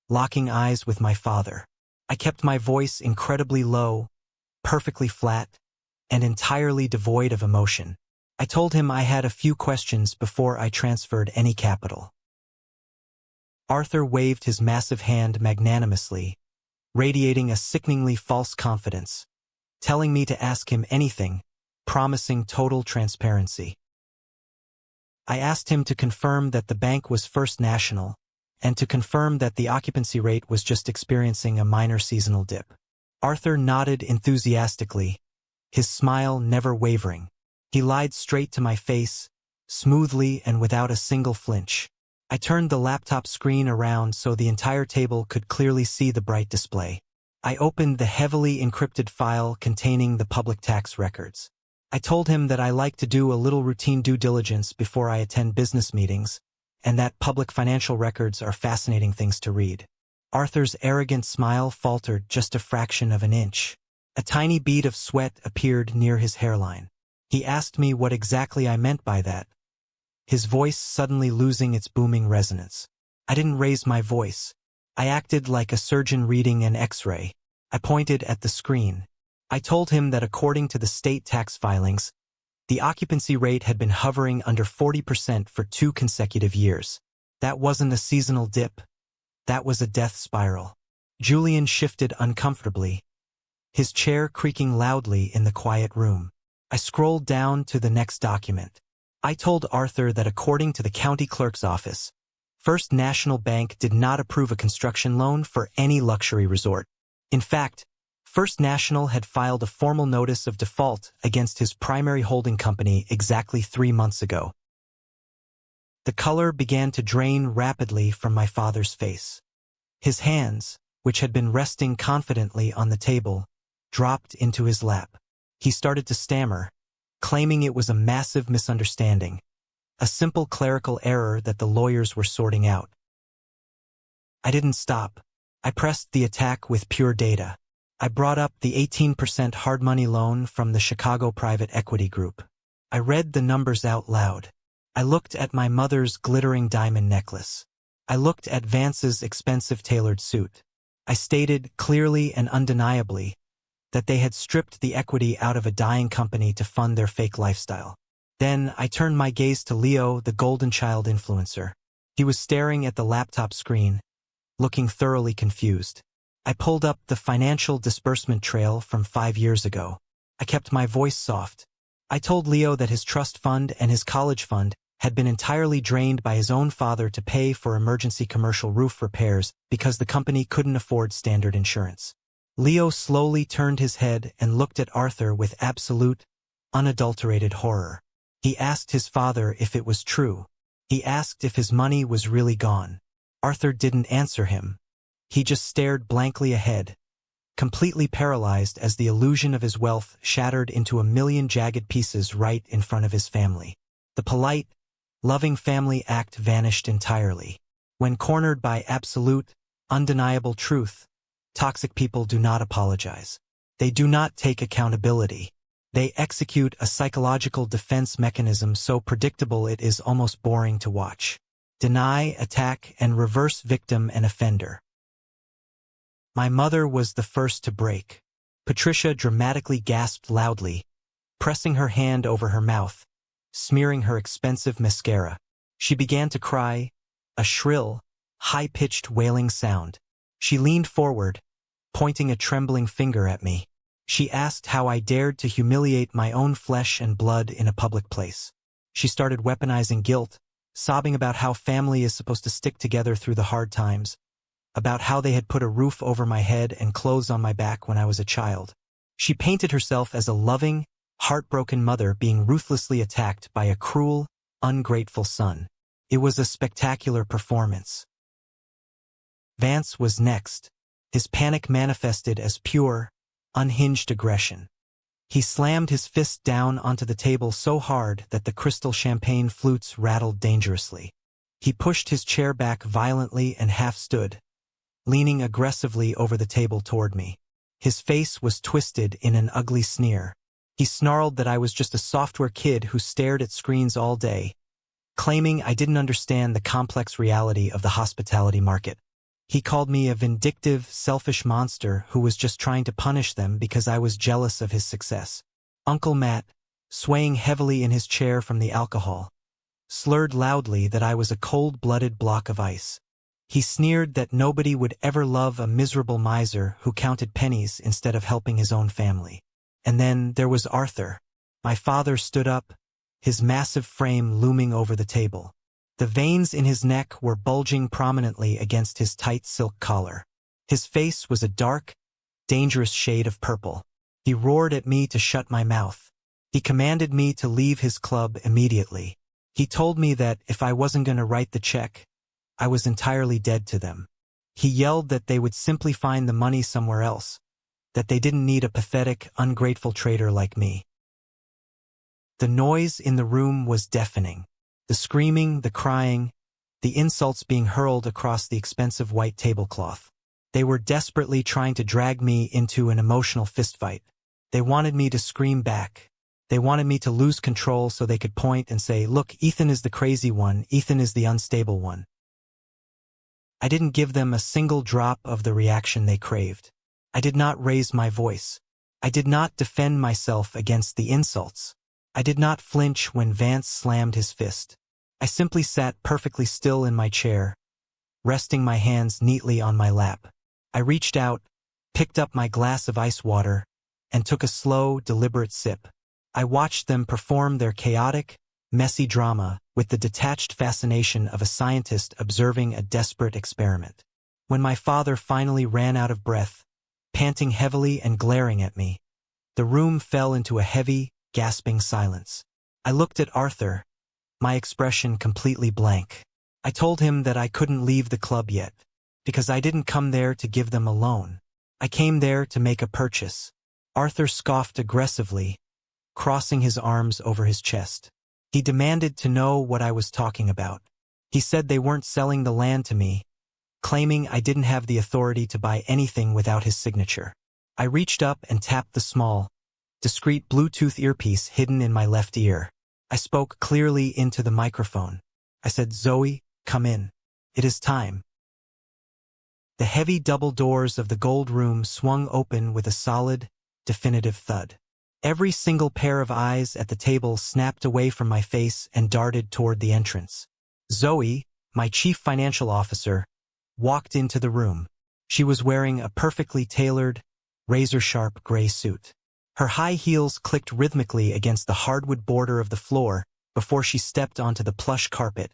locking eyes with my father. I kept my voice incredibly low, perfectly flat, and entirely devoid of emotion. I told him I had a few questions before I transferred any capital. Arthur waved his massive hand magnanimously, radiating a sickeningly false confidence, telling me to ask him anything, promising total transparency. I asked him to confirm that the bank was First National, and to confirm that the occupancy rate was just experiencing a minor seasonal dip. Arthur nodded enthusiastically, his smile never wavering. He lied straight to my face, smoothly and without a single flinch. I turned the laptop screen around so the entire table could clearly see the bright display. I opened the heavily encrypted file containing the public tax records. I told him that I like to do a little routine due diligence before I attend business meetings, and that public financial records are fascinating things to read. Arthur's arrogant smile faltered just a fraction of an inch. A tiny bead of sweat appeared near his hairline. He asked me what exactly I meant by that, his voice suddenly losing its booming resonance. I didn't raise my voice. I acted like a surgeon reading an X-ray. I pointed at the screen. I told him that according to the state tax filings, the occupancy rate had been hovering under 40% for 2 consecutive years. That wasn't a seasonal dip. That was a death spiral. Julian shifted uncomfortably, his chair creaking loudly in the quiet room. I scrolled down to the next document. I told Arthur that according to the county clerk's office, First National Bank did not approve a construction loan for any luxury resort. In fact, First National had filed a formal notice of default against his primary holding company exactly 3 months ago. The color began to drain rapidly from my father's face. His hands, which had been resting confidently on the table, dropped into his lap. He started to stammer, claiming it was a massive misunderstanding, a simple clerical error that the lawyers were sorting out. I didn't stop. I pressed the attack with pure data. I brought up the 18% hard money loan from the Chicago Private Equity Group. I read the numbers out loud. I looked at my mother's glittering diamond necklace. I looked at Vance's expensive tailored suit. I stated clearly and undeniably that they had stripped the equity out of a dying company to fund their fake lifestyle. Then I turned my gaze to Leo, the golden child influencer. He was staring at the laptop screen, looking thoroughly confused. I pulled up the financial disbursement trail from 5 years ago. I kept my voice soft. I told Leo that his trust fund and his college fund had been entirely drained by his own father to pay for emergency commercial roof repairs because the company couldn't afford standard insurance. Leo slowly turned his head and looked at Arthur with absolute, unadulterated horror. He asked his father if it was true. He asked if his money was really gone. Arthur didn't answer him. He just stared blankly ahead, completely paralyzed as the illusion of his wealth shattered into a million jagged pieces right in front of his family. The polite, loving family act vanished entirely. When cornered by absolute, undeniable truth, toxic people do not apologize. They do not take accountability. They execute a psychological defense mechanism so predictable it is almost boring to watch. Deny, attack, and reverse victim and offender. My mother was the first to break. Patricia dramatically gasped loudly, pressing her hand over her mouth, smearing her expensive mascara. She began to cry, a shrill, high-pitched wailing sound. She leaned forward, pointing a trembling finger at me. She asked how I dared to humiliate my own flesh and blood in a public place. She started weaponizing guilt, sobbing about how family is supposed to stick together through the hard times, about how they had put a roof over my head and clothes on my back when I was a child. She painted herself as a loving, heartbroken mother being ruthlessly attacked by a cruel, ungrateful son. It was a spectacular performance. Vance was next. His panic manifested as pure, unhinged aggression. He slammed his fist down onto the table so hard that the crystal champagne flutes rattled dangerously. He pushed his chair back violently and half stood, leaning aggressively over the table toward me. His face was twisted in an ugly sneer. He snarled that I was just a software kid who stared at screens all day, claiming I didn't understand the complex reality of the hospitality market. He called me a vindictive, selfish monster who was just trying to punish them because I was jealous of his success. Uncle Matt, swaying heavily in his chair from the alcohol, slurred loudly that I was a cold-blooded block of ice. He sneered that nobody would ever love a miserable miser who counted pennies instead of helping his own family. And then there was Arthur. My father stood up, his massive frame looming over the table. The veins in his neck were bulging prominently against his tight silk collar. His face was a dark, dangerous shade of purple. He roared at me to shut my mouth. He commanded me to leave his club immediately. He told me that if I wasn't going to write the check, I was entirely dead to them. He yelled that they would simply find the money somewhere else, that they didn't need a pathetic, ungrateful traitor like me. The noise in the room was deafening. The screaming, the crying, the insults being hurled across the expensive white tablecloth. They were desperately trying to drag me into an emotional fistfight. They wanted me to scream back. They wanted me to lose control so they could point and say, "Look, Ethan is the crazy one, Ethan is the unstable one." I didn't give them a single drop of the reaction they craved. I did not raise my voice. I did not defend myself against the insults. I did not flinch when Vance slammed his fist. I simply sat perfectly still in my chair, resting my hands neatly on my lap. I reached out, picked up my glass of ice water, and took a slow, deliberate sip. I watched them perform their chaotic, messy drama with the detached fascination of a scientist observing a desperate experiment. When my father finally ran out of breath, panting heavily and glaring at me, the room fell into a heavy, gasping silence. I looked at Arthur, my expression completely blank. I told him that I couldn't leave the club yet, because I didn't come there to give them a loan. I came there to make a purchase. Arthur scoffed aggressively, crossing his arms over his chest. He demanded to know what I was talking about. He said they weren't selling the land to me, claiming I didn't have the authority to buy anything without his signature. I reached up and tapped the small, discreet Bluetooth earpiece hidden in my left ear. I spoke clearly into the microphone. I said, "Zoe, come in. It is time." The heavy double doors of the gold room swung open with a solid, definitive thud. Every single pair of eyes at the table snapped away from my face and darted toward the entrance. Zoe, my chief financial officer, walked into the room. She was wearing a perfectly tailored, razor-sharp gray suit. Her high heels clicked rhythmically against the hardwood border of the floor before she stepped onto the plush carpet,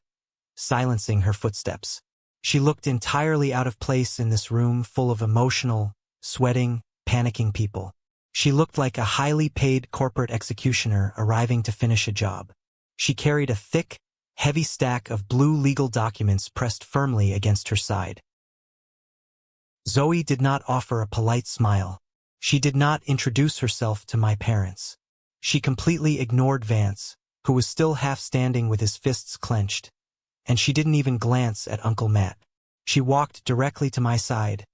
silencing her footsteps. She looked entirely out of place in this room full of emotional, sweating, panicking people. She looked like a highly paid corporate executioner arriving to finish a job. She carried a thick, heavy stack of blue legal documents pressed firmly against her side. Zoe did not offer a polite smile. She did not introduce herself to my parents. She completely ignored Vance, who was still half standing with his fists clenched, and she didn't even glance at Uncle Matt. She walked directly to my side,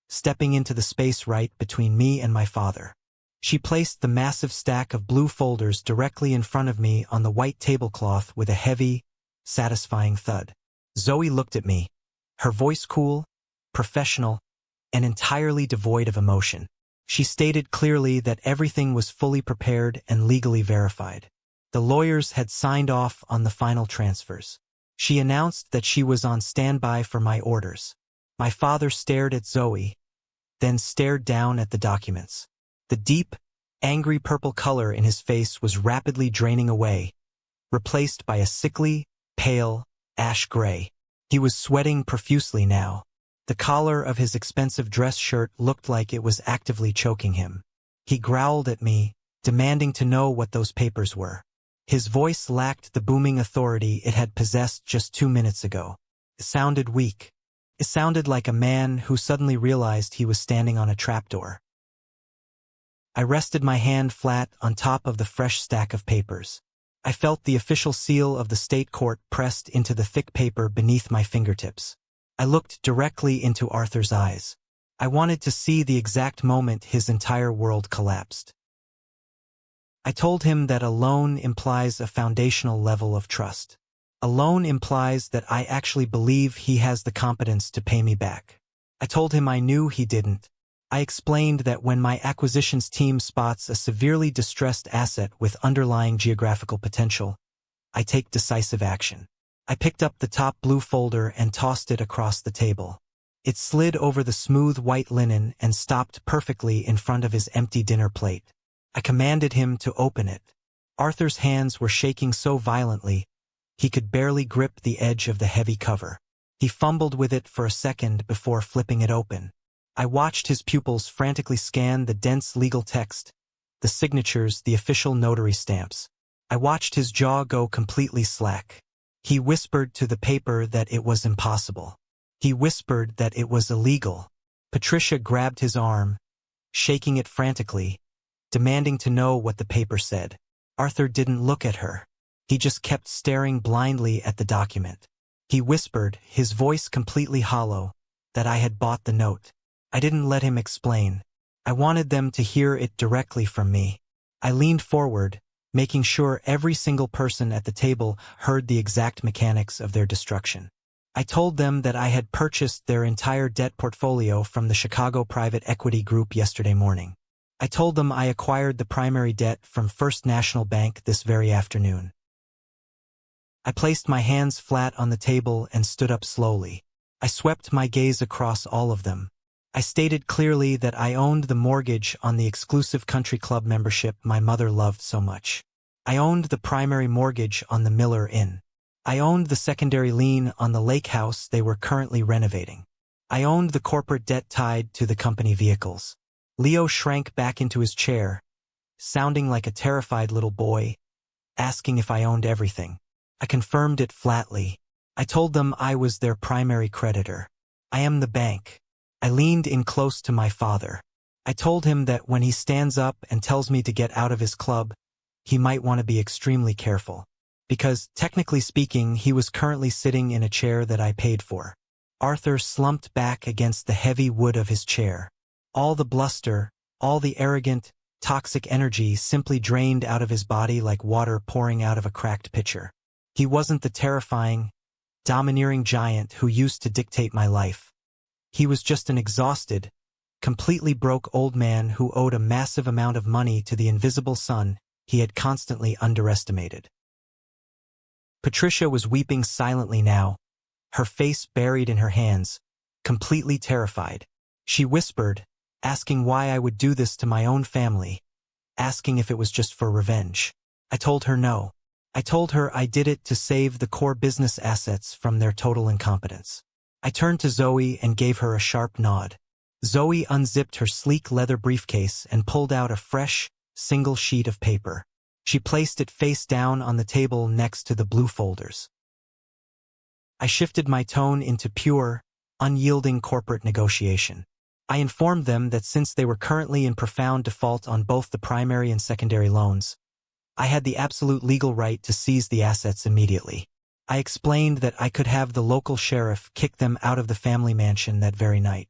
stepping into the space right between me and my father. She placed the massive stack of blue folders directly in front of me on the white tablecloth with a heavy, satisfying thud. Zoe looked at me, her voice cool, professional, and entirely devoid of emotion. She stated clearly that everything was fully prepared and legally verified. The lawyers had signed off on the final transfers. She announced that she was on standby for my orders. My father stared at Zoe, then stared down at the documents. The deep, angry purple color in his face was rapidly draining away, replaced by a sickly, pale, ash gray. He was sweating profusely now. The collar of his expensive dress shirt looked like it was actively choking him. He growled at me, demanding to know what those papers were. His voice lacked the booming authority it had possessed just 2 minutes ago. It sounded weak. It sounded like a man who suddenly realized he was standing on a trapdoor. I rested my hand flat on top of the fresh stack of papers. I felt the official seal of the state court pressed into the thick paper beneath my fingertips. I looked directly into Arthur's eyes. I wanted to see the exact moment his entire world collapsed. I told him that a loan implies a foundational level of trust. A loan implies that I actually believe he has the competence to pay me back. I told him I knew he didn't. I explained that when my acquisitions team spots a severely distressed asset with underlying geographical potential, I take decisive action. I picked up the top blue folder and tossed it across the table. It slid over the smooth white linen and stopped perfectly in front of his empty dinner plate. I commanded him to open it. Arthur's hands were shaking so violently, he could barely grip the edge of the heavy cover. He fumbled with it for a second before flipping it open. I watched his pupils frantically scan the dense legal text, the signatures, the official notary stamps. I watched his jaw go completely slack. He whispered to the paper that it was impossible. He whispered that it was illegal. Patricia grabbed his arm, shaking it frantically, demanding to know what the paper said. Arthur didn't look at her. He just kept staring blindly at the document. He whispered, his voice completely hollow, that I had bought the note. I didn't let him explain. I wanted them to hear it directly from me. I leaned forward, making sure every single person at the table heard the exact mechanics of their destruction. I told them that I had purchased their entire debt portfolio from the Chicago Private Equity Group yesterday morning. I told them I acquired the primary debt from First National Bank this very afternoon. I placed my hands flat on the table and stood up slowly. I swept my gaze across all of them. I stated clearly that I owned the mortgage on the exclusive country club membership my mother loved so much. I owned the primary mortgage on the Miller Inn. I owned the secondary lien on the lake house they were currently renovating. I owned the corporate debt tied to the company vehicles. Leo shrank back into his chair, sounding like a terrified little boy, asking if I owned everything. I confirmed it flatly. I told them I was their primary creditor. I am the bank. I leaned in close to my father. I told him that when he stands up and tells me to get out of his club, he might want to be extremely careful. Because, technically speaking, he was currently sitting in a chair that I paid for. Arthur slumped back against the heavy wood of his chair. All the bluster, all the arrogant, toxic energy simply drained out of his body like water pouring out of a cracked pitcher. He wasn't the terrifying, domineering giant who used to dictate my life. He was just an exhausted, completely broke old man who owed a massive amount of money to the invisible son he had constantly underestimated. Patricia was weeping silently now, her face buried in her hands, completely terrified. She whispered, asking why I would do this to my own family, asking if it was just for revenge. I told her no. I told her I did it to save the core business assets from their total incompetence. I turned to Zoe and gave her a sharp nod. Zoe unzipped her sleek leather briefcase and pulled out a fresh, single sheet of paper. She placed it face down on the table next to the blue folders. I shifted my tone into pure, unyielding corporate negotiation. I informed them that since they were currently in profound default on both the primary and secondary loans, I had the absolute legal right to seize the assets immediately. I explained that I could have the local sheriff kick them out of the family mansion that very night.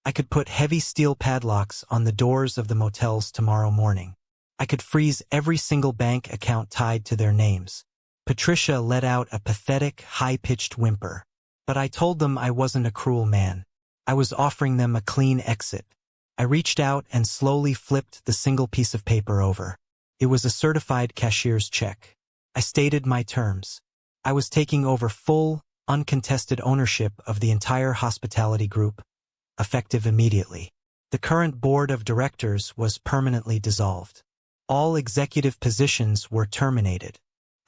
I could put heavy steel padlocks on the doors of the motels tomorrow morning. I could freeze every single bank account tied to their names. Patricia let out a pathetic, high-pitched whimper. But I told them I wasn't a cruel man. I was offering them a clean exit. I reached out and slowly flipped the single piece of paper over. It was a certified cashier's check. I stated my terms. I was taking over full, uncontested ownership of the entire hospitality group, effective immediately. The current board of directors was permanently dissolved. All executive positions were terminated.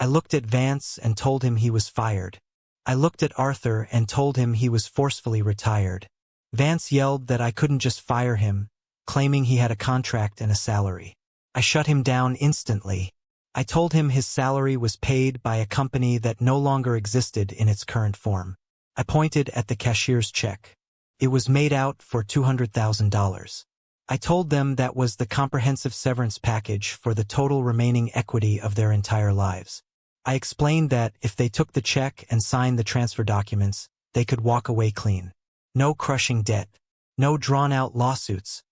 I looked at Vance and told him he was fired. I looked at Arthur and told him he was forcefully retired. Vance yelled that I couldn't just fire him, claiming he had a contract and a salary. I shut him down instantly. I told him his salary was paid by a company that no longer existed in its current form. I pointed at the cashier's check. It was made out for $200,000. I told them that was the comprehensive severance package for the total remaining equity of their entire lives. I explained that if they took the check and signed the transfer documents, they could walk away clean. No crushing debt. No drawn-out lawsuits.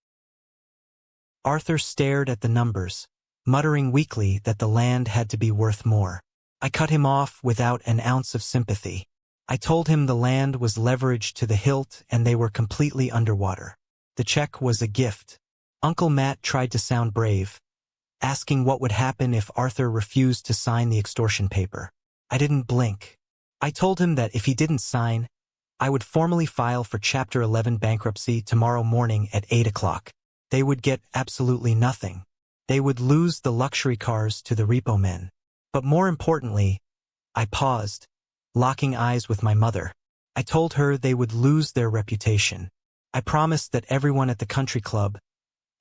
Arthur stared at the numbers, muttering weakly that the land had to be worth more. I cut him off without an ounce of sympathy. I told him the land was leveraged to the hilt and they were completely underwater. The check was a gift. Uncle Matt tried to sound brave, asking what would happen if Arthur refused to sign the extortion paper. I didn't blink. I told him that if he didn't sign, I would formally file for Chapter 11 bankruptcy tomorrow morning at 8 o'clock. They would get absolutely nothing. They would lose the luxury cars to the repo men. But more importantly, I paused, locking eyes with my mother. I told her they would lose their reputation. I promised that everyone at the country club,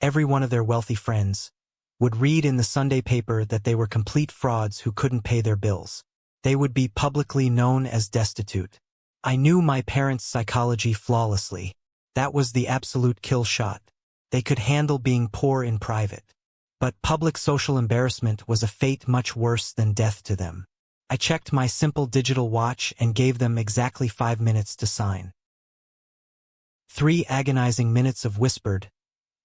every one of their wealthy friends, would read in the Sunday paper that they were complete frauds who couldn't pay their bills. They would be publicly known as destitute. I knew my parents' psychology flawlessly. That was the absolute kill shot. They could handle being poor in private. But public social embarrassment was a fate much worse than death to them. I checked my simple digital watch and gave them exactly 5 minutes to sign. 3 agonizing minutes of whispered,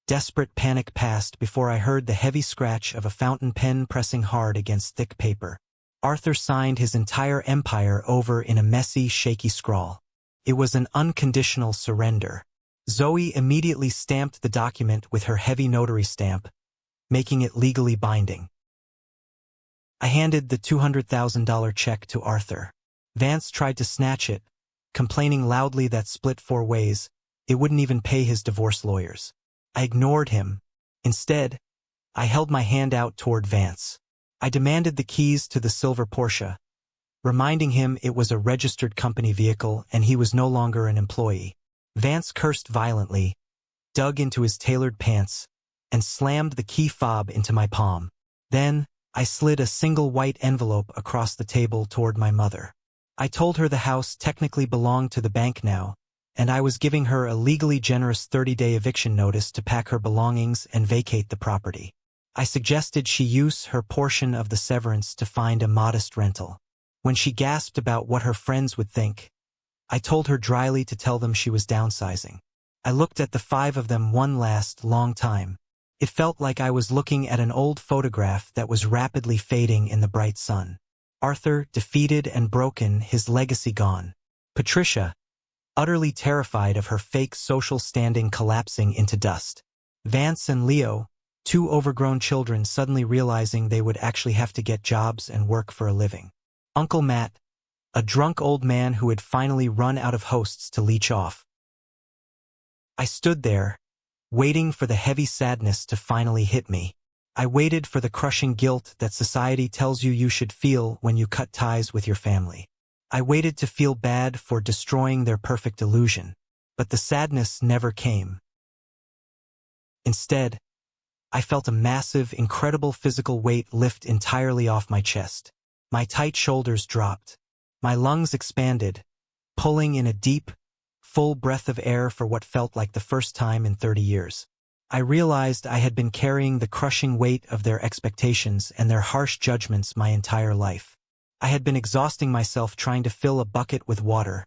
desperate panic passed before I heard the heavy scratch of a fountain pen pressing hard against thick paper. Arthur signed his entire empire over in a messy, shaky scrawl. It was an unconditional surrender. Zoe immediately stamped the document with her heavy notary stamp, making it legally binding. I handed the $200,000 check to Arthur. Vance tried to snatch it, complaining loudly that split 4 ways, it wouldn't even pay his divorce lawyers. I ignored him. Instead, I held my hand out toward Vance. I demanded the keys to the silver Porsche, reminding him it was a registered company vehicle and he was no longer an employee. Vance cursed violently, dug into his tailored pants, and slammed the key fob into my palm. Then, I slid a single white envelope across the table toward my mother. I told her the house technically belonged to the bank now, and I was giving her a legally generous 30-day eviction notice to pack her belongings and vacate the property. I suggested she use her portion of the severance to find a modest rental. When she gasped about what her friends would think, I told her dryly to tell them she was downsizing. I looked at the 5 of them one last long time. It felt like I was looking at an old photograph that was rapidly fading in the bright sun. Arthur, defeated and broken, his legacy gone. Patricia, utterly terrified of her fake social standing collapsing into dust. Vance and Leo, two overgrown children suddenly realizing they would actually have to get jobs and work for a living. Uncle Matt, a drunk old man who had finally run out of hosts to leech off. I stood there, waiting for the heavy sadness to finally hit me. I waited for the crushing guilt that society tells you should feel when you cut ties with your family. I waited to feel bad for destroying their perfect illusion, but the sadness never came. Instead, I felt a massive, incredible physical weight lift entirely off my chest. My tight shoulders dropped. My lungs expanded, pulling in a deep, full breath of air for what felt like the first time in 30 years. I realized I had been carrying the crushing weight of their expectations and their harsh judgments my entire life. I had been exhausting myself trying to fill a bucket with water,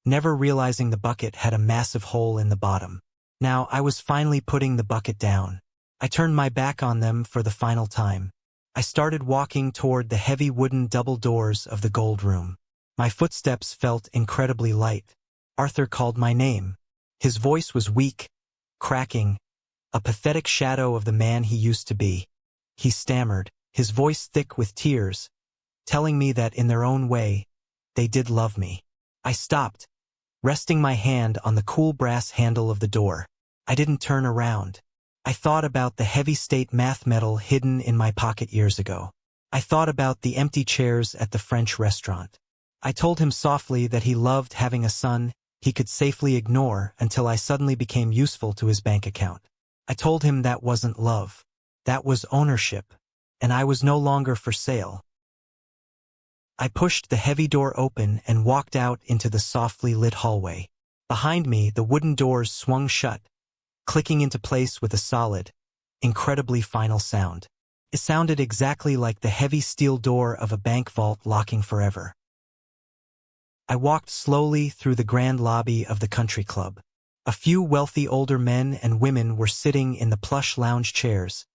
never realizing the bucket had a massive hole in the bottom. Now I was finally putting the bucket down. I turned my back on them for the final time. I started walking toward the heavy wooden double doors of the gold room. My footsteps felt incredibly light. Arthur called my name. His voice was weak, cracking, a pathetic shadow of the man he used to be. He stammered, his voice thick with tears, telling me that in their own way, they did love me. I stopped, resting my hand on the cool brass handle of the door. I didn't turn around. I thought about the heavy state math medal hidden in my pocket years ago. I thought about the empty chairs at the French restaurant. I told him softly that he loved having a son he could safely ignore until I suddenly became useful to his bank account. I told him that wasn't love. That was ownership, and I was no longer for sale. I pushed the heavy door open and walked out into the softly lit hallway. Behind me, the wooden doors swung shut, clicking into place with a solid, incredibly final sound. It sounded exactly like the heavy steel door of a bank vault locking forever. I walked slowly through the grand lobby of the country club. A few wealthy older men and women were sitting in the plush lounge chairs,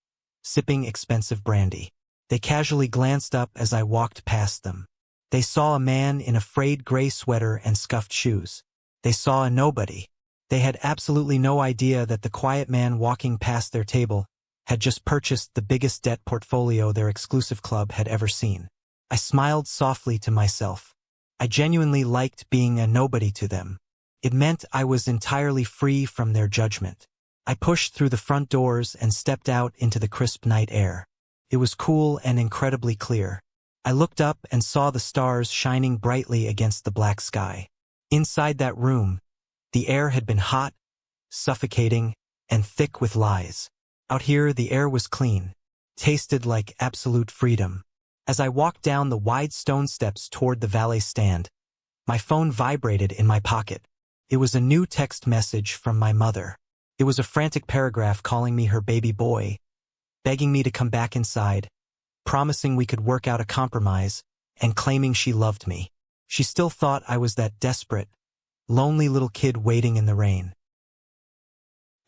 sipping expensive brandy. They casually glanced up as I walked past them. They saw a man in a frayed gray sweater and scuffed shoes. They saw a nobody. They had absolutely no idea that the quiet man walking past their table had just purchased the biggest debt portfolio their exclusive club had ever seen. I smiled softly to myself. I genuinely liked being a nobody to them. It meant I was entirely free from their judgment. I pushed through the front doors and stepped out into the crisp night air. It was cool and incredibly clear. I looked up and saw the stars shining brightly against the black sky. Inside that room, the air had been hot, suffocating, and thick with lies. Out here, the air was clean, tasted like absolute freedom. As I walked down the wide stone steps toward the valet stand, my phone vibrated in my pocket. It was a new text message from my mother. It was a frantic paragraph calling me her baby boy, begging me to come back inside, promising we could work out a compromise, and claiming she loved me. She still thought I was that desperate, lonely little kid waiting in the rain.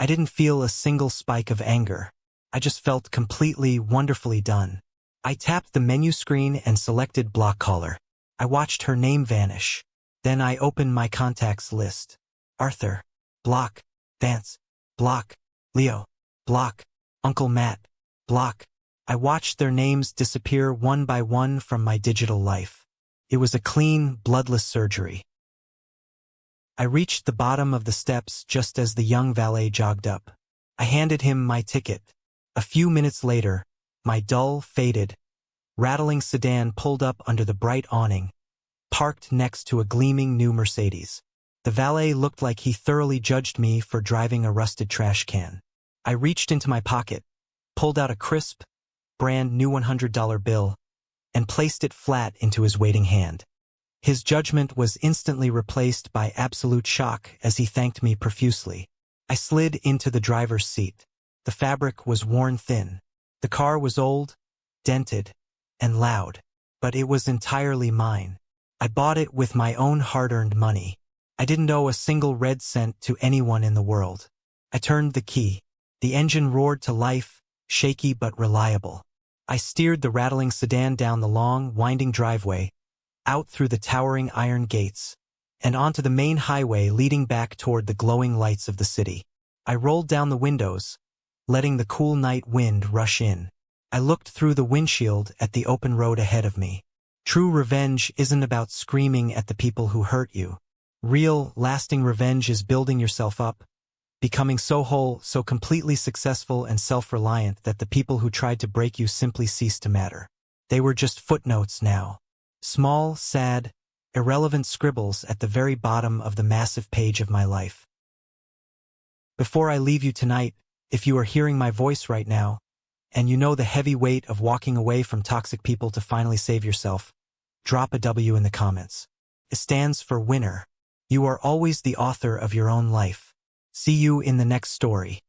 I didn't feel a single spike of anger. I just felt completely, wonderfully done. I tapped the menu screen and selected block caller. I watched her name vanish. Then I opened my contacts list. Arthur, block. Vance, block. Leo, block. Uncle Matt, block. I watched their names disappear one by one from my digital life. It was a clean, bloodless surgery. I reached the bottom of the steps just as the young valet jogged up. I handed him my ticket. A few minutes later, my dull, faded, rattling sedan pulled up under the bright awning, parked next to a gleaming new Mercedes. The valet looked like he thoroughly judged me for driving a rusted trash can. I reached into my pocket, pulled out a crisp, brand new $100 bill, and placed it flat into his waiting hand. His judgment was instantly replaced by absolute shock as he thanked me profusely. I slid into the driver's seat. The fabric was worn thin. The car was old, dented, and loud, but it was entirely mine. I bought it with my own hard-earned money. I didn't owe a single red cent to anyone in the world. I turned the key. The engine roared to life, shaky but reliable. I steered the rattling sedan down the long, winding driveway, out through the towering iron gates, and onto the main highway leading back toward the glowing lights of the city. I rolled down the windows, letting the cool night wind rush in. I looked through the windshield at the open road ahead of me. True revenge isn't about screaming at the people who hurt you. Real, lasting revenge is building yourself up, becoming so whole, so completely successful and self-reliant that the people who tried to break you simply cease to matter. They were just footnotes now. Small, sad, irrelevant scribbles at the very bottom of the massive page of my life. Before I leave you tonight, if you are hearing my voice right now, and you know the heavy weight of walking away from toxic people to finally save yourself, drop a W in the comments. It stands for winner. You are always the author of your own life. See you in the next story.